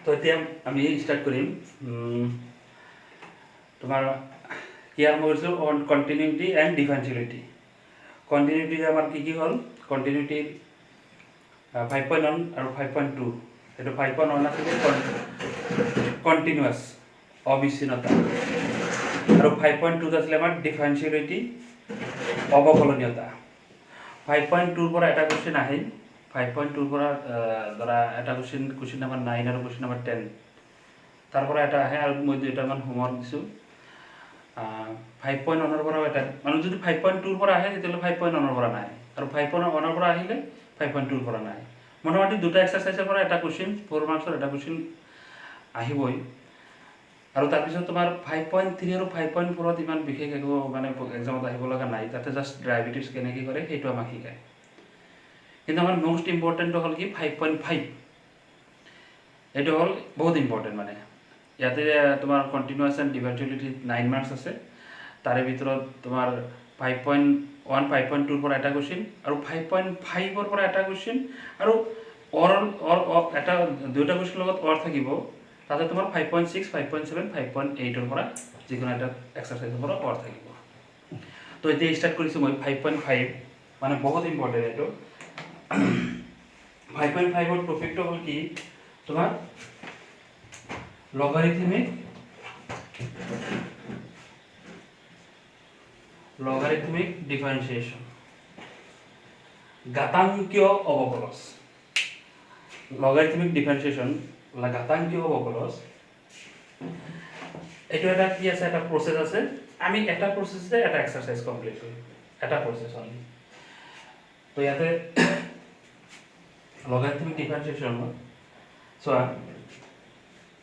তো এতিয়া আমি ষ্টাৰ্ট কৰিম তোমাৰ কি আৰম্ভ কৰিছোঁ অন কণ্টিনিউটি এণ্ড ডিফাৰেঞ্চিয়েলিটি। কণ্টিনিউটি আমাৰ কি হ'ল, কণ্টিনিউটি 5.1 আৰু 5.2, এইটো 5.1 আছিলে কণ্টিনিউৱাছ অবিচ্ছিন্নতা, আৰু 5.2 আছিলে আমাৰ ডিফাৰেঞ্চিয়েলিটি অৱকলনীয়তা। 5.2 পৰা এটা কুৱেশ্যন আহে, 5.2 পৰা ধৰা এটা কুৱেশ্যন নাম্বাৰ 9 আৰু কুৱেশ্যন নাম্বাৰ 10 তাৰ পৰা এটা আহে, আৰু মই দুটামান হোমৱৰ্ক দিছোঁ। 5.1 পৰাও এটা মানে যদি 5.2 পৰা আহে তেতিয়াহ'লে 5.1 পৰা নাই, আৰু 5.1 পৰা আহিলে 5.2 পৰা নাই। মোটামুটি দুটা এক্সাৰচাইজৰ পৰা এটা কুৱেশ্যন 4 মাৰ্কছৰ এটা কুৱেশ্যন আহিবই। আৰু তাৰপিছত তোমাৰ 5.3 আৰু 5.4ত ইমান বিশেষ একো মানে এক্সামত আহিব লগা নাই, তাতে জাষ্ট ডায়েবেটিছ কেনেকৈ কৰে সেইটো আমাক শিকায়। কিন্তু আমাৰ মোষ্ট ইম্পৰ্টেণ্টটো হ'ল কি 5.5, এইটো হ'ল বহুত ইম্পৰ্টেণ্ট। মানে ইয়াতে তোমাৰ কণ্টিনিউৱাছ এণ্ড ডিফাৰেঞ্চিয়েলিটি 9 মাৰ্কছ আছে, তাৰে ভিতৰত তোমাৰ 5.1 5.2ৰ পৰা এটা কুৱেশ্যন, আৰু 5.5ৰ পৰা এটা কুৱেশ্যন, আৰু এটা দুটা কুৱেশ্যনৰ লগত অৰ থাকিব। তাতে তোমাৰ 5.6 5.7 5.8ৰ পৰা যিকোনো এটা এক্সাৰচাইজৰ পৰা অৰ থাকিব। তো এতিয়া ষ্টাৰ্ট কৰিছোঁ মই 5.5, মানে বহুত ইম্পৰ্টেণ্ট এইটো। 5.5ৰ টপিকটো হ'ল কি তোমাৰ লগাৰিথমিক ডিফাৰেঞ্চিয়েশ্যন, ঘাতাংকীয় অৱকলজ। লগাৰিথমিক ডিফাৰেঞ্চিয়েশ্যন ঘাতাংকীয় অৱকলজ, এইটো এটা কি আছে, এটা প্ৰচেছ আছে। আমি এটা প্ৰচেছতে এটা এক্সাৰচাইজ কমপ্লিট কৰিম, এটা প্ৰচেছ অনলি। তো ইয়াতে লগাৰিথমিক ডিফাৰেঞ্চিয়েশ্যন চোৱা,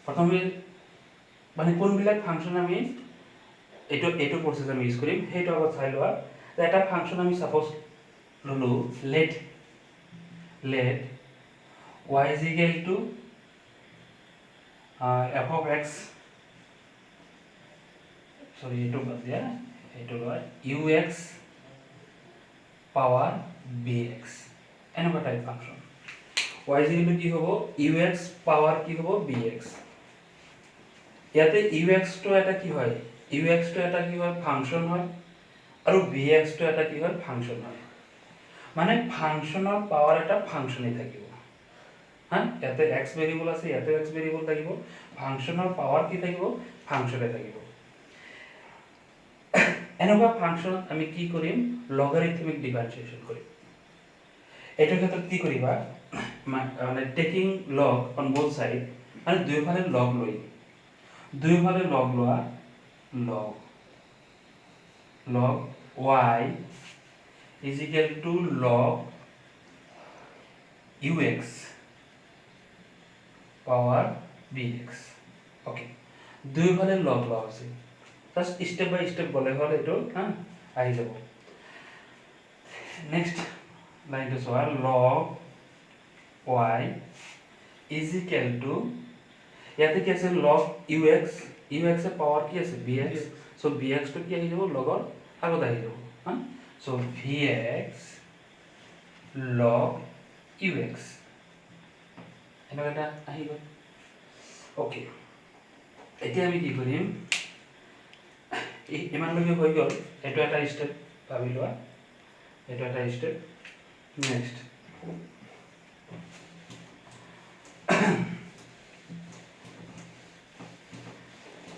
প্ৰথমে মানে কোনবিলাক ফাংচন আমি এইটো প্ৰচেছ আমি ইউজ কৰিম সেইটো আগত চাই লোৱা। এটা ফাংচন আমি ছাপ'জ ল'লোঁ, let y is equal to f of x, sorry এইটো বাদ দিয়া, এইটো লয় ux পাৱাৰ bx, এনেকুৱা type function. y is equal to কি হ'ব, ux পাৱাৰ কি হ'ব bx। ইয়াতে ux টো এটা কি হয়, ফাংচন হয়, আৰু bx টো এটা কি হয়, ফাংচন হয়। মানে ফাংচনৰ পাৱাৰ এটা ফাংচনে থাকিব। ইয়াতে x ভেৰিয়েবল আছে, ইয়াতে x ভেৰিয়েবল থাকিব, ফাংচনৰ পাৱাৰ কি থাকিব, ফাংচনে থাকিব। এনেকুৱা ফাংচনত আমি কি কৰিম, লগাৰিথমিক ডিফাৰেঞ্চিয়েশ্যন কৰিম। এইটোৰ ক্ষেত্ৰত কি কৰিবা, মানে taking log on both side, মানে দুয়োফালে লগ লোৱা, log y is equal to log ux power bx। Okay, দুয়োফালে লগ লোৱা হৈছে, জাষ্ট স্টেপ বাই স্টেপ গ'লে হ'ল এইটো আহি যাব। নেক্সট লাইনটো চোৱা, log y is equal to, ইয়াতে কি আছে, log ux এর পাৱাৰ কি আছে bx, সো bx টো কি আহি যাব, লগৰ আগত আহি যাব। সো vx log ux এনেকুৱা এটা আহি গ'ল। ওকে, এতিয়া আমি কি কৰিম, ইমানলৈকে হৈ গ'ল, এইটো এটা ষ্টেপ ভাবি লোৱা, এইটো এটা ষ্টেপ।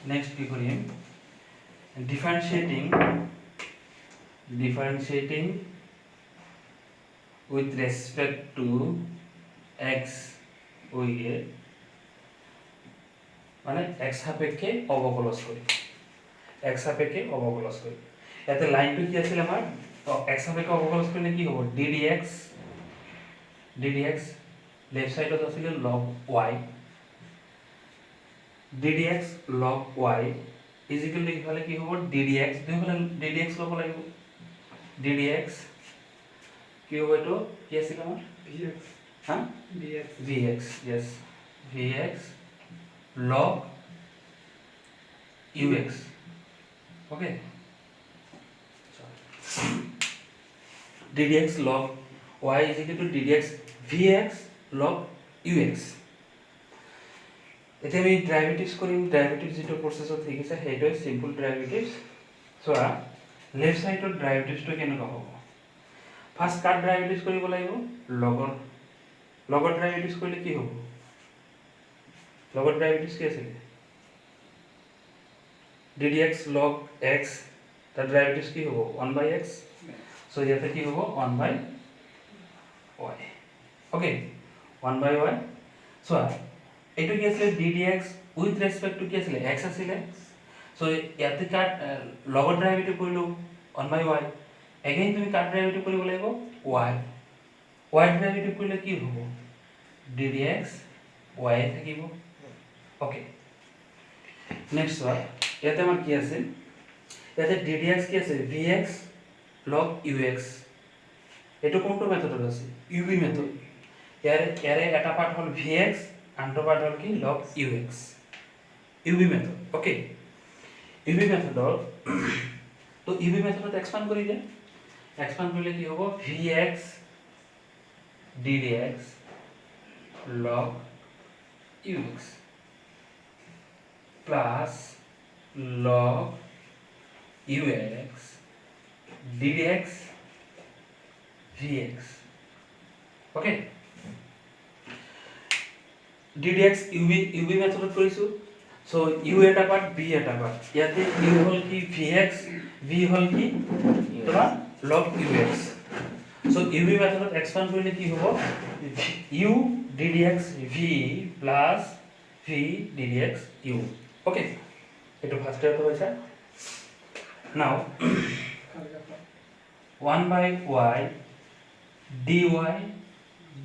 নেক্সট কি কৰিম, ডিফাৰেঞ্চিয়েটিং with respect to x way, মানে x সাপেক্ষে অবকলজ কৰি, ইয়াতে লাইনটো কি আছিল আমাৰ, x সাপেক্ষে অবকলজ কৰিলে কি হ'ব, ddx লেফট সাইডত আছিল log y, ddx log y is equal to ইফালে কি হ'ব, ddx, দুইফালে ddx ল'ব লাগিব, ddx কি হ'ব, এইটো কি আছিল আমাৰ vx, vx, yes, vx log ux, okay, ddx log y is equal to ddx vx log ux। এতিয়া আমি ডেৰিভেটিভছ কৰিম ডেৰিভেটিভ যেটো প্ৰসেছত ঠিক আছে হেটো সিম্পল ডেৰিভেটিভছ সোয়া লেফট সাইডৰ ডেৰিভেটিভছটো কেনেকুৱা হ'ব ফাৰ্স্ট কাট ডেৰিভেটিভছ কৰিব লাগিব লগৰ ডেৰিভেটিভছ কৰিলে কি হ'ব লগৰ ডেৰিভেটিভছ কি আছে ddx log x তাৰ ডেৰিভেটিভছ কি হ'ব 1/x সো ইয়াতে কি হ'ব 1/y ওকে 1/y সো এইটো কি আছিল ddx উইথ ৰেসপেক্ট টু কি আছিল x আছিল সো ইয়াতে কাট লগৰ ডেৰিভেটিভ কৰিলো 1/y এগেইন তুমি কাট ডেৰিভেটিভ কৰিব লাগিব y ডেৰিভেটিভ কৰিলে কি হ'ব ddx y থাকিব ওকে নেক্সট ওয়ান ইয়াতে আমাৰ কি আছে ইয়াতে ddx কি আছে vx log ux এটো কোনটো মেথডত আছে uv মেথড ইয়াৰে এটা পার্ট হল vx আনটো পার্ট হল কি log ux uv method okay uv মেথডত তো uv মেথডত এক্সপান্ড কৰি দে এক্সপান্ড কৰিলে কি হ'ব vx ddx log ux plus log ux ddx vx okay ddx uv মেথডত কৰিছো সো u এটা পার্ট v এটা পার্ট ইয়াতে u হল কি vx v হল কি তোমার log ux সো uv মেথডত এক্সপান্ড কৰিলে কি হ'ব u ddx v plus v ddx u okay এটো ফার্স্ট টাইপ হইছে নাও 1/y dy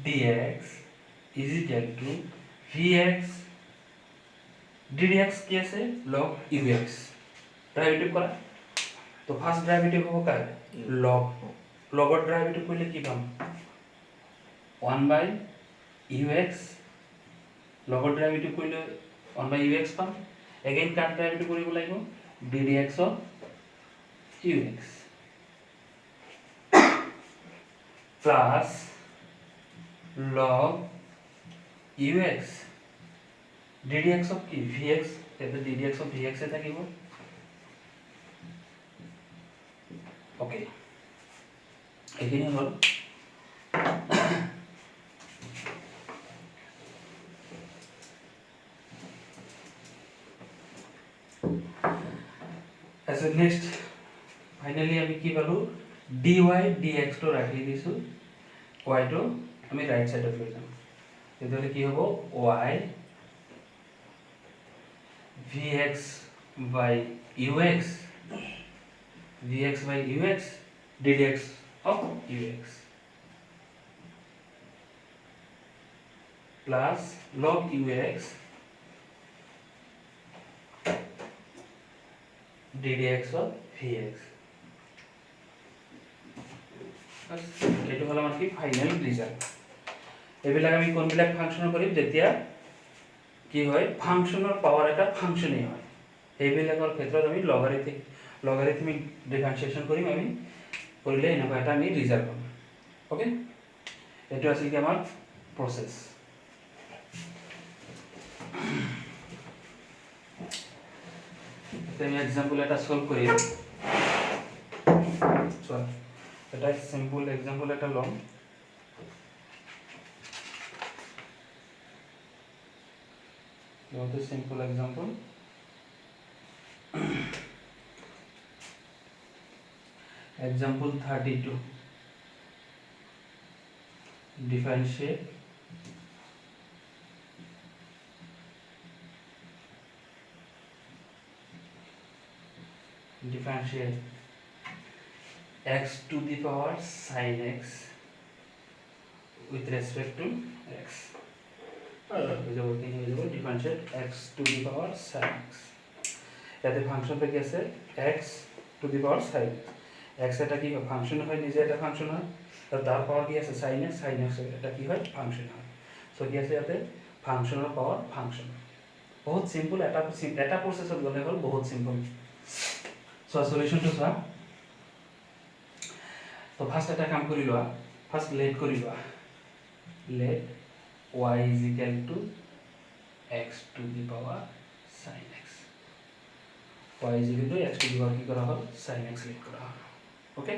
dx is equal to vx ddx কি আছে log ux ডেরিভেটিভ করা তো ফার্স্ট ডেরিভেটিভ হবে কার log লগৰ ডেৰিভেটিভ কৰিলে কি পাম 1/ux লগৰ ডেৰিভেটিভ কৰিলে 1/ux পাম এগেইন কাট ডেৰিভেটিভ কৰিব লাগিব ddx of ux plus log ux ddx of কি vx এতে ddx of vx এ থাকিব ওকে এখিনি হল as a next finally আমি কি পালো dy dx তো ৰাখি দিছো y তো আমি রাইট সাইডত লৈ যাম এতলে কি হ'ব y vx by ux ddx of ux plus log ux ddx of vx এটো হল আমাৰ কি ফাইনাল ৰিজাল্ট এবিলাক আমি কোনবিলাক ফাংশন কৰিম যেতিয়া কি হয় ফাংশনৰ পাৱাৰ এটা ফাংশনেই হয় এইবিলাকৰ ক্ষেত্ৰত আমি লগাৰিথমিক ডিফাৰেন্সিয়েচন কৰিম আমি কৰিলে এনেকুৱা এটা আমি ৰিজাল্ট পাম ওকে এটো আছিল কি আমাৰ প্ৰসেস আমি এক্সাম্পল এটা সলভ করি চল এটা সিম্পল এক্সাম্পল এটা লম What is simple example? Example 32. Differentiate x to the power sin x with respect to x. Differentiate x to the power sin x. याते फंक्शन पे कैसे x to the power sin x এটা কি function হয় নিজে এটা function হয় আর তার পাওয়ার কি আছে sin x এটা কি হয় ফাংশন হয় সো কি আছে ইয়াতে ফাংশনের পাওয়ার ফাংশন বহুত সিম্পল এটা প্রসেসত গলে হল বহুত সিম্পল সো সলিউশন তো সা তো ফার্স্ট এটা কাম কৰি লোৱা ফাৰ্স্ট লেট কৰি লোৱা let y is equal to x to the power sin x y is equal to x to the power কি কৰা হ'ল sin x লিখ কৰা হ'ল ওকে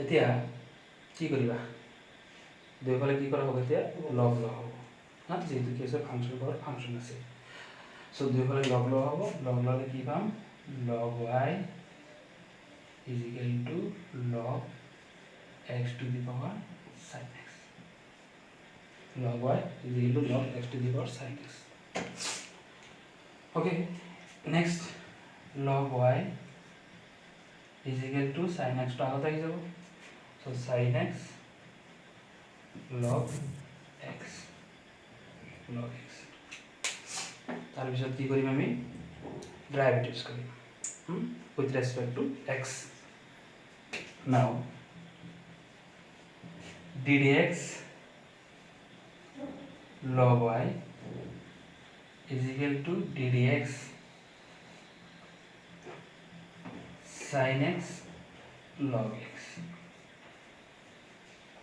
এতিয়া কি কৰিবা দুইফালে কি কৰা হ'ব এতিয়া লগ লগ হ'ব হা যেহেতু কি আছে ফাংচন পাৱাৰ ফাংচন আছে সো দুইফালে লগ লগ হ'ব লগ ললে কি পাম log y is equal to log x to the power sin x log y is equal to log x to the power sin x okay next log y is equal to sin x to আগত আহি যাব so sin x log x তার পিছত কি কৰিম আমি ডেৰিভেটিভস কৰিম with respect to x now ddx log y is equal to ddx sin x log x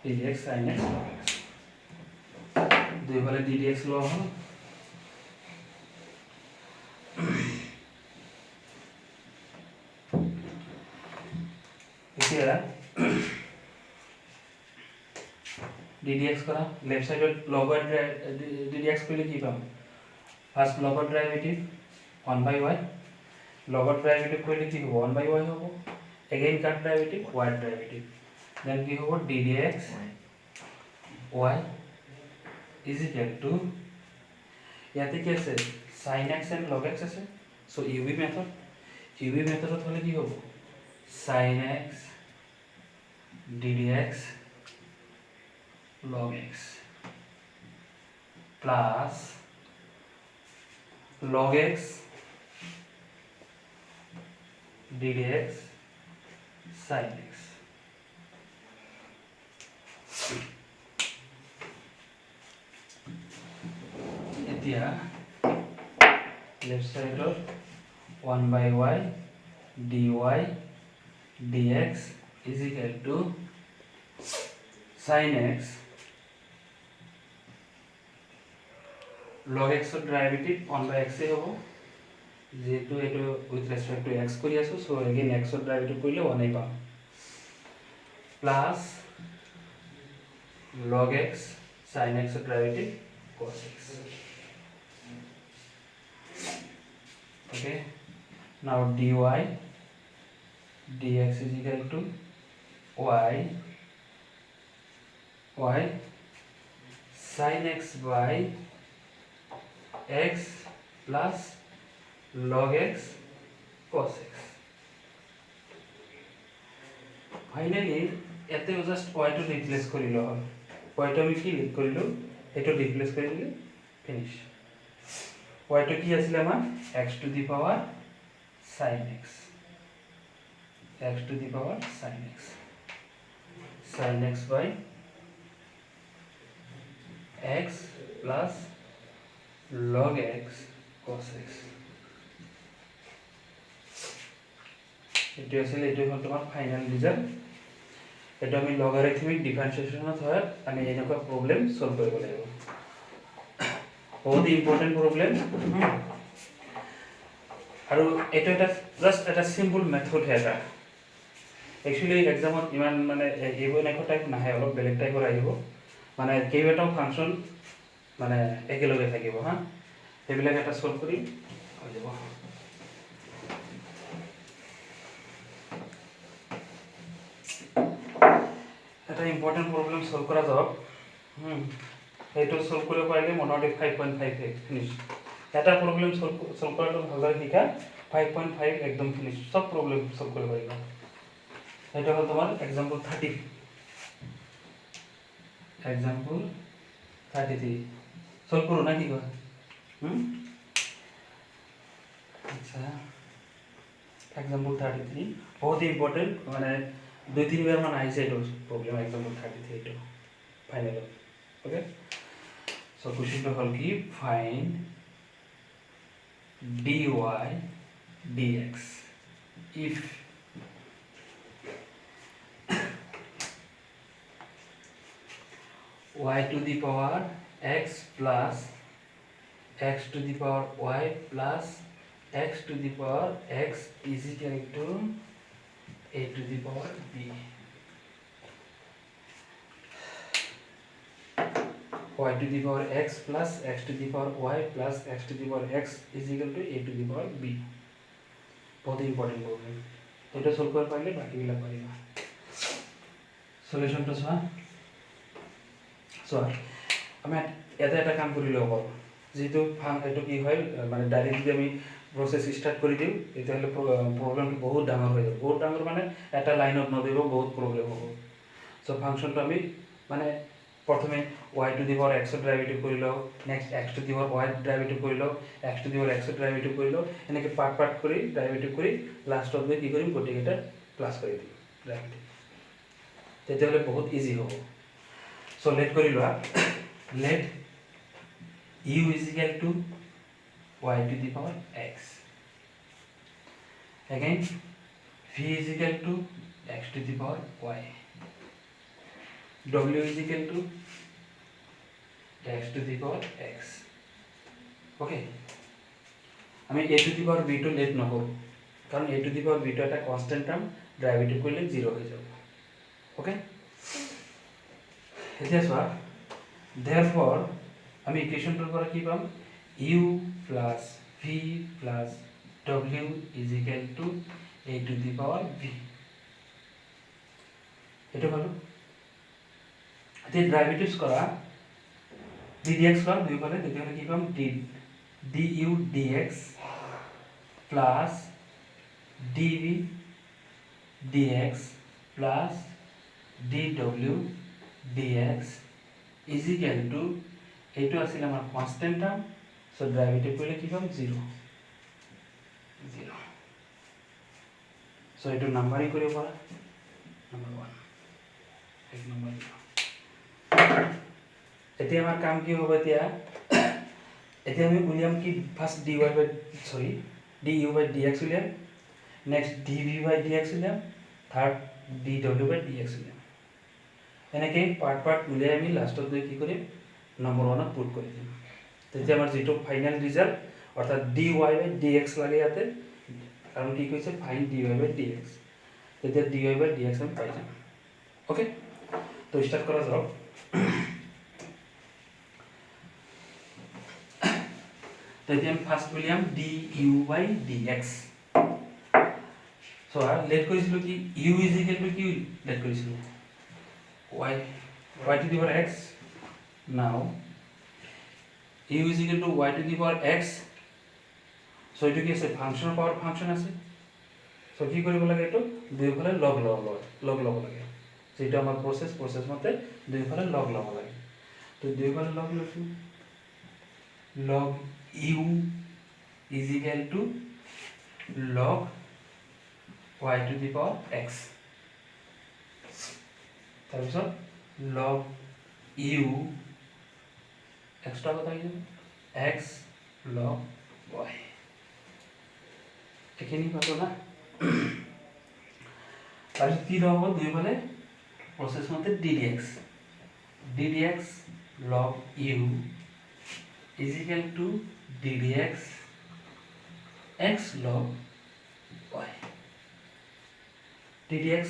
ddx sin x log x দুইফালে ddx লগ হ'ল এতিয়া ddx কৰা লেফট সাইডত log y ddx কৰিলে কি পাম ফাৰ্স্ট log ৰ ডেৰিভেটিভ 1/y log ৰ derivative কৰিলে কি হ'ব 1/y হ'ব এগেইন কাট ডেৰিভেটিভ y ৰ ডেরিভেটিভ দেন কি হ'ব ddx y is equal to ইয়াতে কি আছে sin x and log x আছে সো uv মেথডত হলে কি হ'ব sin x ddx log x plus log x ddx sin x এতিয়া left side of 1/y dy dx is equal to sin x log x ৰ derivative 1/x এ হ'ব যেহেতু এটো উইথ ৰেসপেক্ট টু x কৰি আছো সো এগেইন x ৰ derivative কৰিলে 1 এই পাম plus log x sin x ৰ derivative cos x okay now dy dx is equal to y sin x by x plus log x cos x finally এতে just y to replace কৰিলো হ'ল y to আমি কি লিখ কৰিলো এটো ৰিপ্লেস কৰি দিলে ফিনিশ y to কি আছিল আমাৰ x to the power sin x x to the power sin x by x plus log x cos x এটো আছিল এটো হ'ল তোমাৰ ফাইনাল ৰিজাল্ট এটা আমি লগাৰিথমিক ডিফাৰেন্সিয়েশনত হয় আমি এনেকুৱা প্ৰবলেম সলভ কৰিব লাগিব বহুত ইম্পৰ্টেন্ট প্ৰবলেম আৰু এটা জাস্ট এটা সিম্পল মেথড এটা একচুয়ালি এক্সামত ইমান মানে এইবোৰ এনেকুৱা টাইপ নাহে অলপ বেলেগ টাইপৰ আহিব মানে কেইবাটাও ফাংচন মানে একেলগে থাকিব হা সেইবিলাক এটা সলভ কৰি হৈ যাব এটা ইম্পৰ্টেন্ট প্ৰবলেম সলভ কৰা যাওক এইটো সলভ কৰিব পাৰিলে মনতে 5.5 ফিনিশ এটা প্ৰবলেম সলভ কৰাটো ভালদৰে শিকা 5.5 একদম ফিনিশ সব প্ৰবলেম সলভ কৰিব পাৰিবা এটা হ'ল তোমাৰ एग्जांपल 30 एग्जांपल 33 সলভ করো না কি কয় আচ্ছা एग्जांपल 33 বহুত ইম্পর্টেন্ট মানে দুই তিনবার মান আইছে এটা প্রবলেম एग्जांपल 33 এটা ফাইনাল ওকে সো কোশ্চেনটা হল কি find dy dx if y to the power x plus x to the power y plus x to the power x is equal to a to the power b. Y to the power x plus x to the power y plus x to the power x is equal to a to the power b. बहुत important problem এটা solve কৰিব পাৰিলে বাকিবিলাক পাৰিবা সলিউশনটো চোৱা আমি এটা কাম কৰি লওঁ অকল যেটো এইটো কি হয় মানে ডাইৰেক্ট যদি আমি প্ৰসেস স্টাৰ্ট কৰি দিওঁ তেতিয়াহ'লে প্ৰবলেমটো বহুত ডাঙৰ হৈ যাব বহুত ডাঙৰ মানে এটা লাইনত নদিব বহুত প্ৰবলেম হ'ব সো ফাংশনটো আমি মানে প্ৰথমে y to the power x এৰ ডেৰিভেটিভ কৰি লও next x to the power y এৰ ডেৰিভেটিভ কৰি লও x to the power x এৰ ডেৰিভেটিভ কৰি লও এনেকে পাৰ্ট কৰি ডেৰিভেটিভ কৰি লাস্টত গৈ কি কৰিম গোটেইটা প্লাস কৰি দিম ডেৰিভেটিভ তেতিয়াহ'লে বহুত ইজি হ'ব সো লেট কৰি লোৱা let u is equal to y to the power x again v is equal to x to the power y w is equal to x to the power x okay আমি a to the power b to let নকৰো কাৰণ a to the power b to এটা constant term derivative কৰলে 0 হয়ে যাবে okay এতিয়া চোৱা therefore আমি ইকুয়েশনটোৰ পৰা কি পাম u plus v plus w is equal to a to the power b এটা হলো এতিয়া ডেরিভেটিভস করা ddx লগ দুই পালে তেতিয়াহলে কি পাম du dx plus dv dx plus dw dx is equal to এইটো আছিল আমাৰ কনস্ট্যান্ট টাৰ্ম সো ডেৰিভেটিভ কৰলে কি পাম 0 সো এইটো নাম্বাৰিং কৰিব পাৰা নাম্বাৰ 1 এক নম্বৰ এতিয়া আমাৰ কাম কি হ'ব এতিয়া আমি উলিয়াম কি ফার্স্ট du by dx উলিয়াম নেক্সট dv by dx উলিয়াম থার্ড dw by dx উলিয়াম এনেকে পার্ট উলিয়াই আমি লাস্টত গৈ কি কৰিম নম্বৰ 1 পুট কৰি দিম তেতিয়া আমাৰ যেটো ফাইনাল ৰিজাল্ট অৰ্থাৎ dy by dx লাগে ইয়াতে কাৰণ কি কৈছে ফাইন্ড dy by dx তেতিয়া dy by dx আমি পাই যাম ওকে তো স্টার্ট কৰা যাওক তেতিয়া আমি ফাৰ্স্ট উলিয়াম du by dx so let কৰিছিলো কি u is equal to কি লেট কৰিছিলো y to the power x now u is equal to y to the power x so এটো কি আছে ফাংশন পাওয়ার ফাংশন আছে সো কি কৰিব লাগে এটো দুইফালে লগ লাগে যেটা আমাৰ প্রসেস মতে দুইফালে লগ লাগে তো দুইফালে লগ লৈছো log u is equal to log y to the power x তাৰপিছত log u এক্সট্ৰা কথা কি x log y এখিনি পাতো না তাৰপিছত কি হ'ব দুইফালে প্রসেস মতে ddx log u is equal to ddx x log y ddx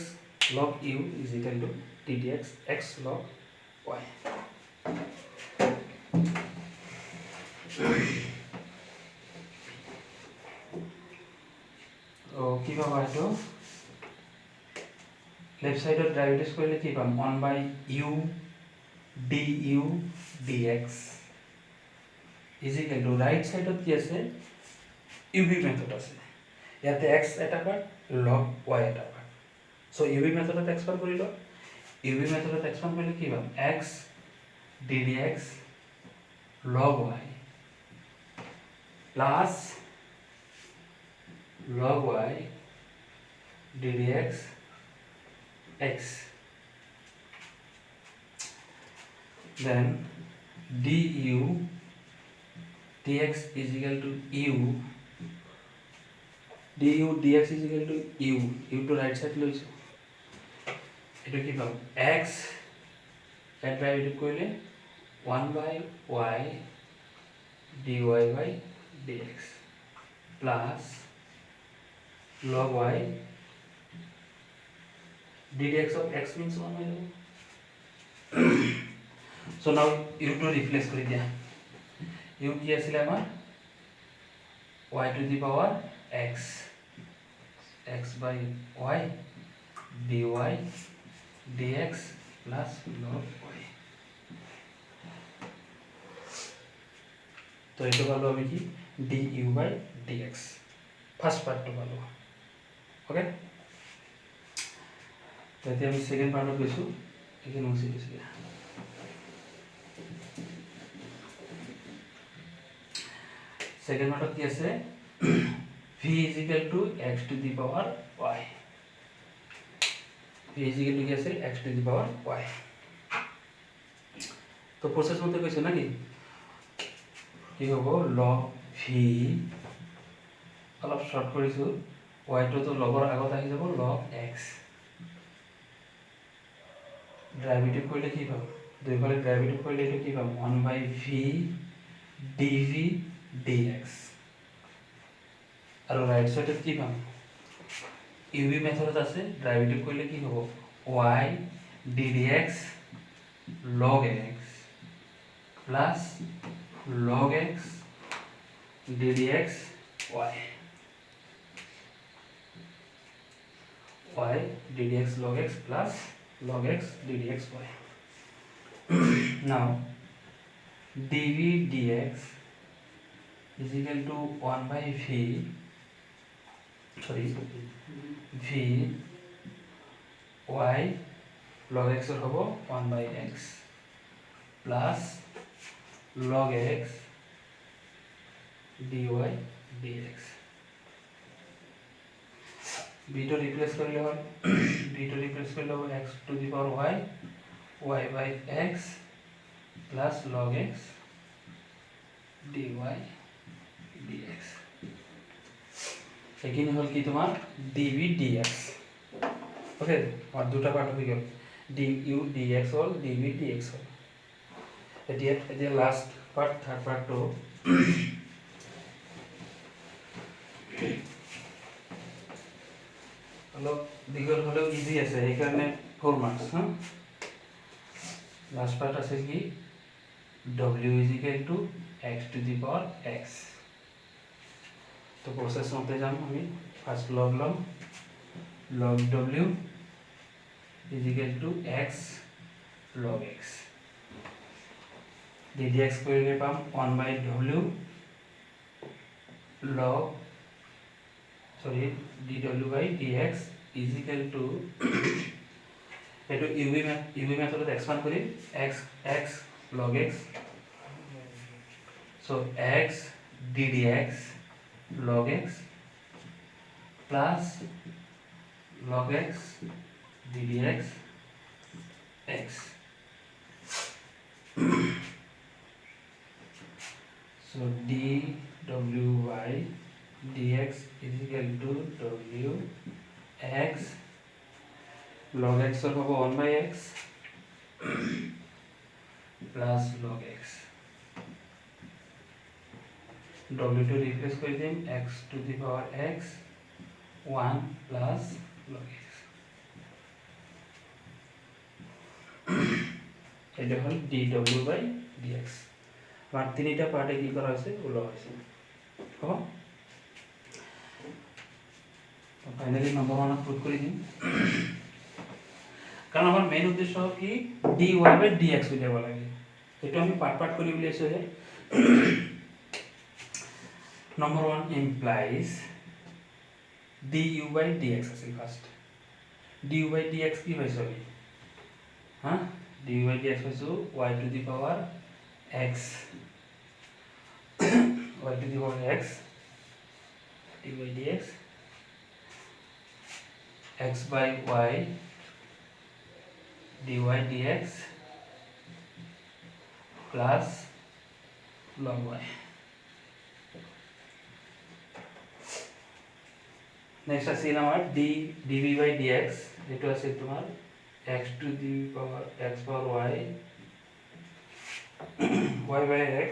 log u is equal to ddx x log y কি পাবা এটো লেফট সাইডত ডেরিভেটিভস কৰিলে কি পাম 1 by u du dx is equal to right side of কি আছে uv method আছে ইয়াতে x এটা পার্ট log y এটা পার্ট সো uv মেথডত এক্সপান্ড কৰি লও uv মেথডত এক্সপান্ড কৰিলে কি পাম x ddx log y plus log y ddx x then du dx is equal to u dx is equal to u to right side লৈছো এটো কি পাম x এট ডেরিভেটিভ কৰিলে 1 by y dy by dx plus log y ddx of x means 1 by log. So now u to replace kori dia u ki asile amar y to the power x by y dy dx plus log y. তো এটা পালো আমি কি du by dx first পার্টটো পালো okay. তো এতিয়া আমি second পার্টত গৈছো এখানে মুছি দিছো সেকেন্ড পার্টত কি আছে v is equal to x to the power y v is equal to কি আছে x to the power y। তো প্রসেস মতে কইছে নাকি কি হবো log v অলপ শর্ট কৰিছো y টো তো লগৰ আগত আহি যাব log x ডেৰিভেটিভ কৰিলে কি পাম দুইফালে ডেৰিভেটিভ কৰিলে এটো কি পাম 1 by v dv dx আৰু ৰাইট সাইডত কি পাম uv মেথডত আছে ডেৰিভেটিভ কৰিলে কি হ'ব y ddx log x plus log x ddx y ddx log x plus log x ddx y now dv dx is equal to 1 by v y log x হবো 1 by x plus log x dy dx b to replace করলে হয় b to replace করলে হবে x to the power y by x plus log x dy dx এখানে হল কি তোমার dv dx okay আর দুটো part হয়ে গেল du dx হল dv dx হল এটা লাস্ট পার্ট থার্ড পার্ট তো হলো দীঘল হলেও ইজি আছে এই কারণে 4 মার্কস হ্যাঁ লাস্ট পার্ট আছে কি w is equal to x to the power x তো প্রসেস মতে যাম আমি first log w is equal to x log x ddx করলে পাম 1 by w log dw by dx is equal to এটো uv মেথডত এক্সপান্ড করি x log x so x ddx log x plus log x ddx x so dw by dx is equal to w x log x হবে 1 by x plus log x w to replace করে দিম x to the power x 1 plus log x এটা হল dw by dx আর তিনটা পার্টে কি করা হয়েছে ওগুলো হয়েছে হবে তো ফাইনালি নাম্বার 1 পুট করে দিন কারণ আমার মেইন উদ্দেশ্য কি dy by dx উলিয়াব লাগে এটা আমি পার্ট করে উলিয়াইছো হে number 1 implies du by dx আছে ফার্স্ট du by dx কি হইছে হ্যাঁ du by dx হইছে y to the power x y to the power x du by dx x by y dy dx plus log y next আছে আমার dv by dx এটা আছে তোমার x to the power x power y y by x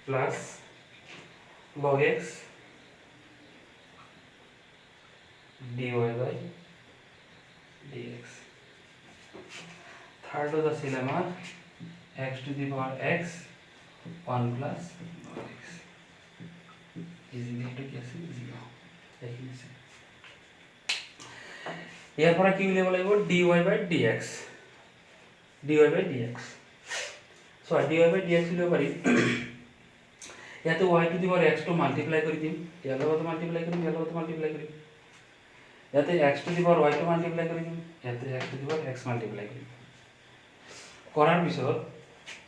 plus log x dy by dx থার্ডত আছিল আমাৰ x to the power x 1 plus log x is equal to কি আছিল 0 এইখিনি আছে ইয়াৰ পৰা কি উলিয়াব লাগিব dy by dx dy by dx so dy by dx উলিয়াব পাৰি ইয়াতে y to the power x to multiply কৰি দিম ইয়াৰ লগত মাল্টিপ্লাই কৰিম ইয়াৰ লগত মাল্টিপ্লাই কৰিম ইয়াতে x to the power y to multiply কৰি দিম ইয়াতে x to the power x multiply কৰিম কৰাৰ পিছত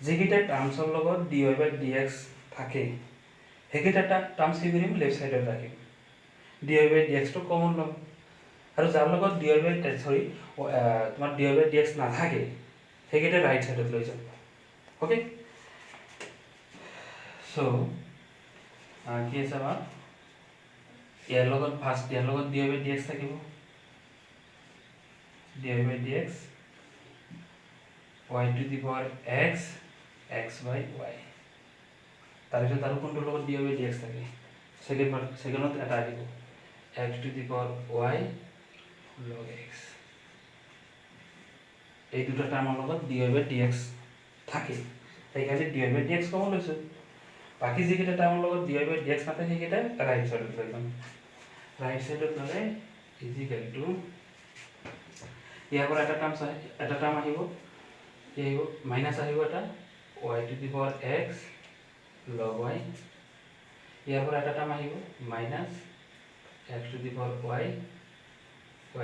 যেকেইটা টাৰ্মছৰ লগত dy by dx থাকে হেকেইটা টাৰ্মছ কি কৰিম লেফট সাইডত ৰাখিম dy by dx টো কমন ল'ম আৰু যাৰ লগত dy by তোমাৰ dy by dx নাথাকে হেকেইটা ৰাইট সাইডত লৈ যাম ওকে সো কি আছে আমাৰ ইয়াৰ লগত ফাৰ্স্ট ইয়াৰ লগত dy by dx থাকিব dy by dx y to the power x x by y তাৰপিছত আৰু কোনটোৰ লগত dy by dx থাকে সেকেন্ডত এটা আহিব x to the power y log x এই দুটা টাৰ্মৰ লগত dy by dx থাকে সেইকাৰণে dy by dx কমন লৈছো বাকি যেকেইটা টাৰ্মৰ লগত dy by dx নাথাকে সেইকেইটা ৰাইট সাইডত লৈ যাম ৰাইট সাইডত ল'লে ইজিক্যাল টু ইয়াৰ পৰা এটা টাৰ্ম আহিব কি আহিব মাইনাস আহিব এটা y to the power x log y ইয়াৰ পৰা এটা টাৰ্ম আহিব minus x to the power y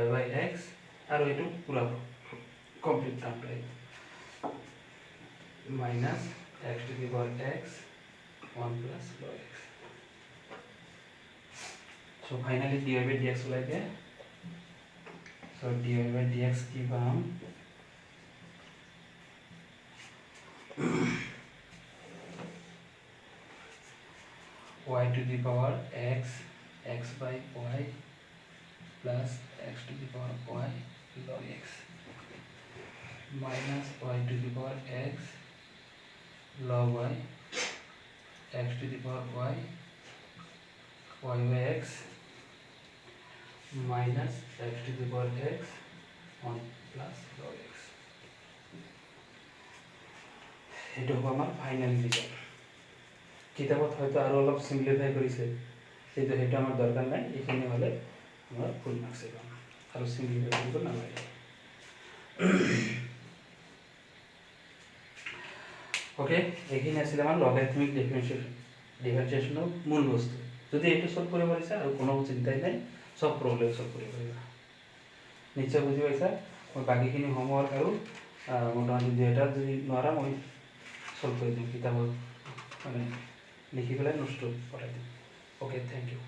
y by x আৰু এটো পুৰা কমপ্লিট টাৰ্মটো আহিব minus x to the power x 1 plus log x so finally dy by dx ওলাই দিয়ে so dy by dx কি পাম y to the power x x by y plus x to the power y log x minus y to the power x log y x to the power y y by x minus x to the power x 1 plus log x এটা হ'ব আমাৰ final result কিতাপত হয়তো আৰু অলপ simplify কৰিছে কিন্তু সেইটো আমাৰ দৰকাৰ নাই এইখিনি হ'লে আমাৰ ফুল মাৰ্কস পাম আৰু সিম্পলিফাই কৰিব নালাগে ওকে এইখিনি আছিল আমাৰ লগাৰিথমিক ডিফাৰেন্সিয়েশনৰ মূল বস্তু যদি এইটো সলভ কৰিব পাৰিছা আৰু কোনো চিন্তাই নাই সব প্ৰবলেম সলভ কৰিব পাৰিবা নিশ্চয় বুজি পাইছা মই বাকিখিনি হোমৱৰ্ক আৰু মোটামুটি ডেটা যদি নোৱাৰা মই সলভ কৰি দিম কিতাপত মানে লিখি পেলাই নোটটো পঠাই দিম ওকে থ্যাংক ইউ